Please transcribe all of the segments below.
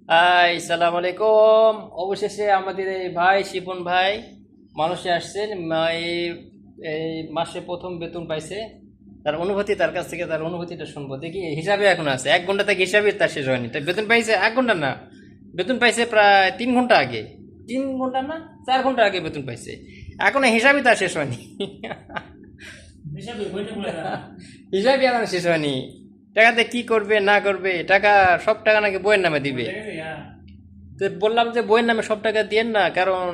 সালাম আলাইকুম। অবশেষে আমাদের এই ভাই শিপন ভাই মানুষে আসছেন। এই এই মাসে প্রথম বেতন পাইছে। তার অনুভূতি, তার কাছ থেকে তার অনুভূতিটা শুনবো। দেখি হিসাবে এখন আছে 1 ঘন্টা থেকে হিসাবে তার শেষ হয়নি। তাই বেতন পাইছে 1 ঘন্টা না, বেতন পাইছে প্রায় 3 ঘন্টা আগে। 3 ঘন্টা না, 4 ঘন্টা আগে বেতন পাইছে। এখনো হিসাবে তার শেষ হয়নি। হিসাবে এখন শেষ হয়নি। টাকাতে কি করবে না করবে, টাকা সব টাকা নাকি বইয়ের নামে দিবে। তো বললাম যে বইয়ের নামে সব টাকা দিয়েন না, কারণ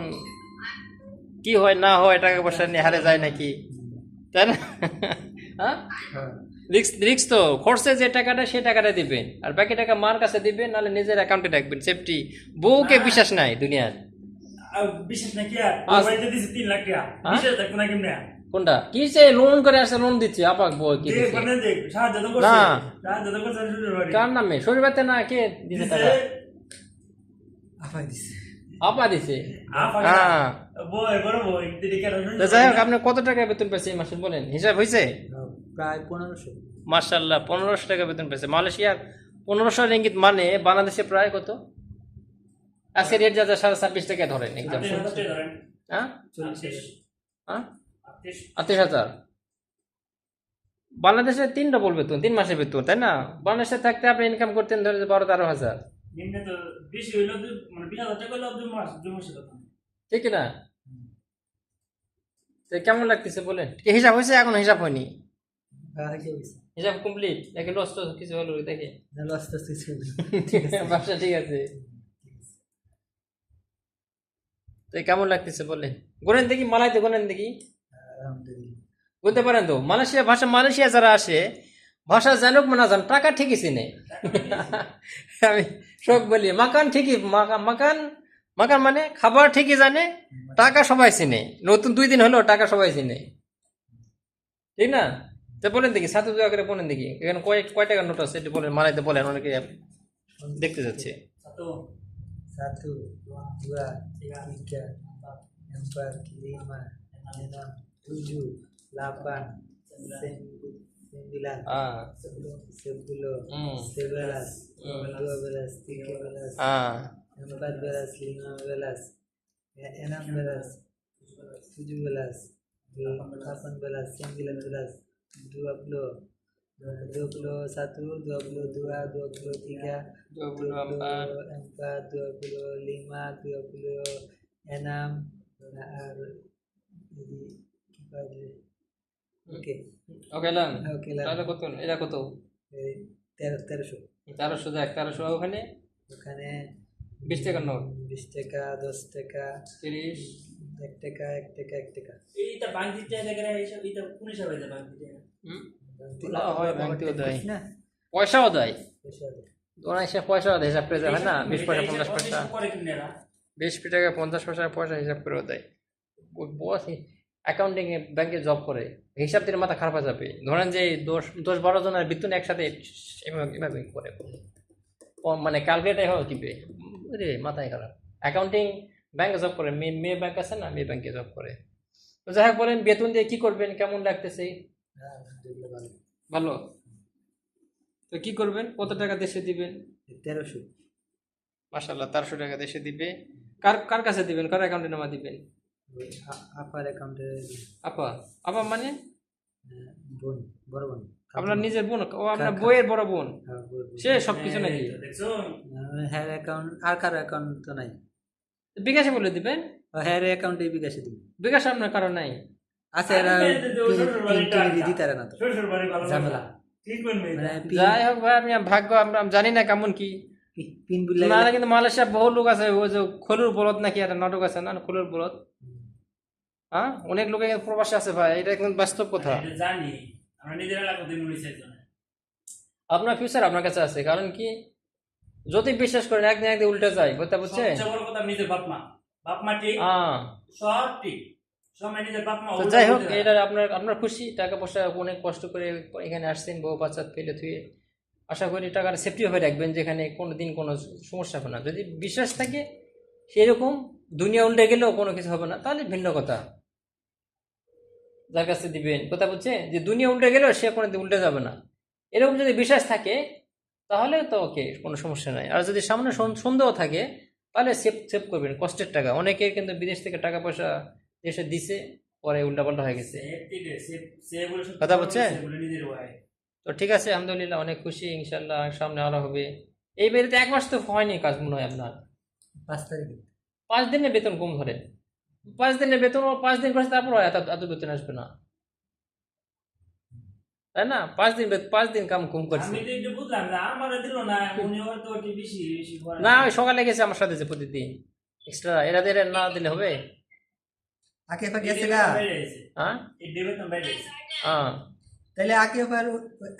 কি হয় না হয় টাকা পয়সা নিয়ে হারে যায় নাকি, তাই না? হ্যাঁ, রিক্স রিক্স তো। খরচে যে টাকাটা সেই টাকাটা দিবেন, আর বাকি টাকা মার কাছে দিবেন, নাহলে নিজের অ্যাকাউন্টে রাখবেন সেফটি। বউকে বিশ্বাস নাই দুনিয়ার। বিশেষ নাকি আর ওই বাড়িতে দিছে 3 লাখ টাকা বিশেষ থাকতো না কেমনে কোনটা কি সে লোন করে আসছে, লোন দিচ্ছে আপাক বউ কি যে দিচ্ছে? মানে দেখ সাহায্য তো করছে না, সাহায্য তো করছে শ্বশুর বাড়ি কার নামে? শরীরবাতে না, কে দিছে দিছে টাকা? আফাই দিছে আপা দিছে। আফাই হ্যাঁ। বই বড় বই দিদি কেন তো যাই হোক, আপনি কত টাকা বেতন পেয়েছে এই মাসে বলেন, হিসাব হয়েছে? প্রায় 1500। মার্শাল্লাহ, 1500 টাকা বেতন পেয়েছে। মালয়েশিয়ার 1500 রিঙ্গিত মানে বাংলাদেশে প্রায় কত? আজকে রেট যা যা 26,500 টাকা ধরেন একদম। 30,000 টাকা ধরেন হ্যাঁ 40 হ্যাঁ, 38 38,000। বাংলাদেশে 3 ডবল বেতন, 3 মাসের বেতন, তাই না? বাংলাদেশে থাকতে আপনি ইনকাম করতেন ধরে 12-13 হাজার, নিম্নে তো বেশি হইলো মানে 20,000 টাকা হইলো 2 মাসে কথা ঠিক না? তো কেমন লাগতেছে বলেন? কি হিসাব হয়েছে? এখন হিসাব হয়নি। হিসাব কমপ্লিট নাকি লস টস কিছু হলো দেখে? আস্তে আস্তে ব্যবসা ঠিক আছে। তো কেমন লাগতেছে বলেন? গোনেন দেখি, মালাইতে গোনেন দেখি। আলহামদুলিল্লাহ। বলতে পারেন তো? মালয়েশিয়া ভাষা, মালয়েশিয়া যারা আসে ভাষা জানুক না জান, টাকা ঠিকই চিনে। আমি শোক বলি, মাকান ঠিকই, মাকান মাকান মানে খাবার ঠিকই জানে, টাকা সবাই চিনে। নতুন 2 দিন হলো টাকা সবাই চিনে, ঠিক না? তো বলেন দেখি, সাথে দোয়া করে বলেন দেখি, এখানে কয় কয় টাকার নোট আছে একটু বলেন, মালাইতে বলেন, অনেকে দেখতে যাচ্ছে। তো 1, 2, 3, 4, 5, 6, 7, 8, 9, 10, 11, 11, হুম 12, 13, হ্যাঁ 14, 15, 16, 17, 18, 19, 20, 21, 22, 23, 24, 25, 26, আর ওকে ওকে লাম। ওকে তাহলে কত? এটা কত? 1300। 1300, দেখ 1300। ওখানে ওখানে 20 টাকার নোট, 20 টাকা, 10 টাকা, 30। 1 টাকা, 1 টাকা, 1 টাকা। এইটা বাংতি টাকা হিসাব এটা কোন হিসাবে দেয় বাংতি টাকা হয়, ভাঙতেও দেয়, না পয়সাও দেয়। পয়সা দেয়। ওরা এসে পয়সাও দেয়, হিসাব করে দেয়, হয় না? 20 পয়সা 50 পয়সা, করে কিনে এরা 20 টাকা 50 পয়সা পয়সা হিসাব করেও দেয়। ওই বস অ্যাকাউন্টিং এ ব্যাংকে জব করে, হিসাব দিলে মাথা খারাপ হয়ে যাবে। ধরেন যে 10-12 জনের বেতন একসাথে এভাবে এভাবে করে, মানে ক্যালকুলেটার হয় কিবে, রে মাথায় খারাপ। অ্যাকাউন্টিং ব্যাংকে জব করে, মেয়ে ব্যাংক আছে না, মেয়ে ব্যাংকে জব করে। তো যাই হোক, বলেন বেতন দিয়ে কি করবেন, কেমন লাগতেছে? আলহামদুলিল্লাহ ভালো। ভালো। তো কি করবেন, কত টাকা দেশে দিবেন? 1300। মাশাআল্লাহ, 1300 টাকা দেশে দিবে। কার কার কাছে দিবেন, কার অ্যাকাউন্টে নামা দিবেন? আপার অ্যাকাউন্টে আপা? আপা মানে বোন, বড় বোন। আপনার নিজের বোন? ও আপনার বইয়ের বড় বোন? হ্যাঁ, বোন। সে সবকিছু নাকি? দেখছো হ্যার অ্যাকাউন্ট আর কারো অ্যাকাউন্ট তো নাই। বিকাশে বলে দিবেন। হ্যার অ্যাকাউন্টে বিকাশে দিবি। বিকাশ আপনার কারো নাই? আছে এরা পিন দিতে পারে না তো। শ্বশুর বাড়ি ভালো ঝামেলা। ঠিক করবে মানে যাই হোক ভাই, আমি ভাগ্য, আমরা আমি জানি না কেমন কি। পিন বুঝলে না, কিন্তু মালয়েশিয়া বহু লোক আছে, ওই যে খলুর বলদ নাকি একটা নাটক আছে না, খলুর বলদ। হ্যাঁ, অনেক লোক এখানে প্রবাসী আছে ভাই, এটা একদম বাস্তব কথা। এটা জানি আমরা নিজেরা লাগতে মনে চাইছো না আপনার ফিউচার আপনার কাছে আছে, কারণ কি যদি বিশ্বাস করেন একদিন একদিন উল্টে যায়, বুঝতে পারছে? সবচেয়ে বড় কথা নিজের বাপ মা ঠিক হ্যাঁ। সব ঠিক সময় নিজের বাপ মা তো যাই হোক, এটা আপনার আপনার খুশি, টাকা পয়সা অনেক কষ্ট করে এখানে আসছেন, বউ বাচ্চা ফেলে থুয়ে। আশা করি টাকার সেফটি হয়ে রাখবেন, যেখানে কোনো দিন কোনো সমস্যা হবে না। যদি বিশ্বাস থাকে সেরকম, দুনিয়া উল্টে গেলেও কোনো কিছু হবে না, তাহলে ভিন্ন কথা। যার কাছে দিবেন, কথা বলছে যে দুনিয়া উল্টে গেলেও সে কোনো দিন উল্টে যাবে না, এরকম যদি বিশ্বাস থাকে, তাহলে তো ওকে, কোনো সমস্যা নাই। আর যদি সামনে সন্দেহ থাকে তাহলে সেভ সেভ করবেন কষ্টের টাকা। অনেকে কিন্তু বিদেশ থেকে টাকা পয়সা দেশে দিছে, পরে উল্টাপাল্টা হয়ে গেছে। কথা বুঝছেন? তো ঠিক আছে, আলহামদুলিল্লাহ, অনেক খুশি। ইনশাল্লাহ সামনে আরো হবে। এই বাড়িতে 1 মাস তো হয়নি কাজ মনে হয় আপনার। 5 তারিখে 5 দিনের বেতন কম ধরে। 5 দিনের বেতন, ও 5 দিন করছে, তারপর এত এত বেতন আসবে না, তাই না? 5 দিন কাম কম করছে। আমি তো একটু বুঝলাম না, আমার দিল না, উনি হয়তো একটু বেশি বেশি করে। না, ওই সকালে গেছে আমার সাথে যে প্রতিদিন এক্সট্রা, এরা দিয়ে না দিলে হবে? আকে পা গেছে গা। হ্যাঁ এই বেতন বাইরে আছে। হ্যাঁ, তাহলে আকে পা তো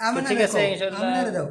আমার ঠিক আছে, ইনশাল্লাহ। দাও